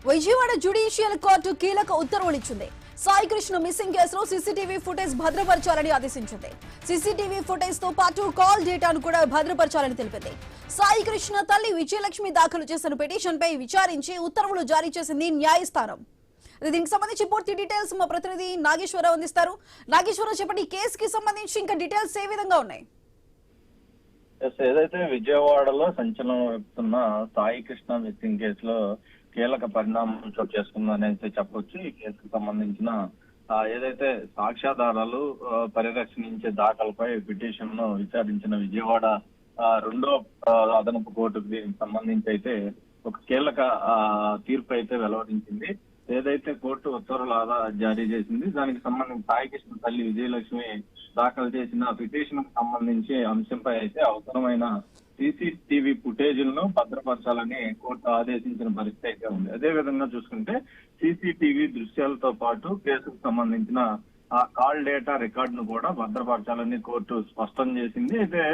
Vijayawada judicial court కీలక ఉత్తర్వులు ఇచ్చింది. సాయి కృష్ణ మిస్సింగ్ కేసులో సీసీటీవీ ఫుటేజ్ భద్రపరచాలని ఆదేశించింది. సీసీటీవీ ఫుటేజ్ తో పాటు కాల్ డేటాను కూడా భద్రపరచాలని తెలిపింది. సాయి కృష్ణ తల్లి విజయలక్ష్మి దాఖలు చేసిన పిటిషన్ పై విచారించి ఉత్తర్వులు జారీ చేసింది న్యాయస్థానం. దీనికి సంబంధించి పూర్తి డీటెయిల్స్ మా ప్రతినిధి నాగేశ్వరరావు అందిస్తారు. నాగేశ్వరరావు, చెప్పండి, కేసుకి సంబంధించి ఇంకా డీటెయిల్స్ ఏ విధంగా ఉన్నాయి? ఏదైతే విజయవాడలో సంచలనం రేపుతున్న సాయి కృష్ణ మిస్సింగ్ కేసులో కీలక పరిణామం చోటు చేసుకుందని అయితే చెప్పొచ్చు. ఈ కేసుకు సంబంధించిన ఏదైతే సాక్ష్యాధారాలు పరిరక్షించే దాఖలపై పిటిషన్ ను విచారించిన విజయవాడ రెండో అదనపు కోర్టుకు దీనికి సంబంధించి అయితే ఒక కీలక తీర్పు అయితే వెలువరించింది. ఏదైతే కోర్టు ఉత్తర్వులు జారీ చేసింది దానికి సంబంధించి సాయి కృష్ణ తల్లి విజయలక్ష్మి దాఖలు చేసిన పిటిషన్ కు సంబంధించి అంశంపై అయితే అవసరమైన సీసీటీవీ ఫుటేజీలను భద్రపరచాలని కోర్టు ఆదేశించిన పరిస్థితి అయితే ఉంది. అదే విధంగా చూసుకుంటే సీసీటీవీ దృశ్యాలతో పాటు కేసుకు సంబంధించిన ఆ కాల్ డేటా రికార్డును కూడా భద్రపరచాలని కోర్టు స్పష్టం చేసింది. అయితే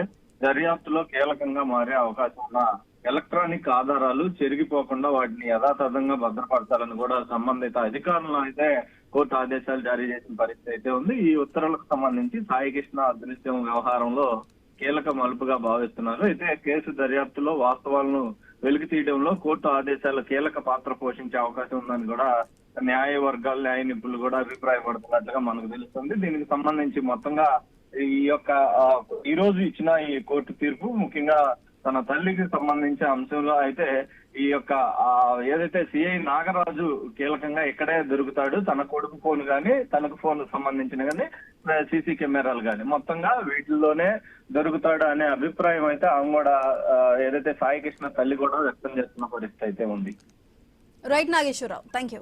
దర్యాప్తులో కీలకంగా మారే అవకాశం ఉన్న ఎలక్ట్రానిక్ ఆధారాలు చెరిగిపోకుండా వాటిని యథాతథంగా భద్రపరచాలని కూడా సంబంధిత అధికారులను అయితే కోర్టు ఆదేశాలు జారీ చేసిన పరిస్థితి అయితే ఉంది. ఈ ఉత్తర్వులకు సంబంధించి సాయి కృష్ణ అదృశ్యం వ్యవహారంలో కీలక మలుపుగా భావిస్తున్నారు. అయితే కేసు దర్యాప్తులో వాస్తవాలను వెలికి తీయడంలో కోర్టు ఆదేశాలు కీలక పాత్ర పోషించే అవకాశం ఉందని కూడా న్యాయ వర్గాలు, న్యాయ నిపుణులు కూడా అభిప్రాయపడుతున్నట్లుగా మనకు తెలుస్తుంది. దీనికి సంబంధించి మొత్తంగా ఈ రోజు ఇచ్చిన ఈ కోర్టు తీర్పు ముఖ్యంగా తన తల్లికి సంబంధించిన అంశంలో అయితే ఈ యొక్క ఏదైతే సిఐ నాగరాజు కీలకంగా ఇక్కడే దొరుకుతాడు, తన కొడుకు ఫోన్ గానీ తనకు ఫోన్ సంబంధించిన గానీ సీసీ కెమెరాలు గానీ మొత్తంగా వీటిల్లోనే దొరుకుతాడు అనే అభిప్రాయం అయితే ఆమె కూడా ఏదైతే సాయి కృష్ణ తల్లి కూడా వ్యక్తం చేస్తున్న పరిస్థితి అయితే ఉంది. Right Nageswara Rao, thank you.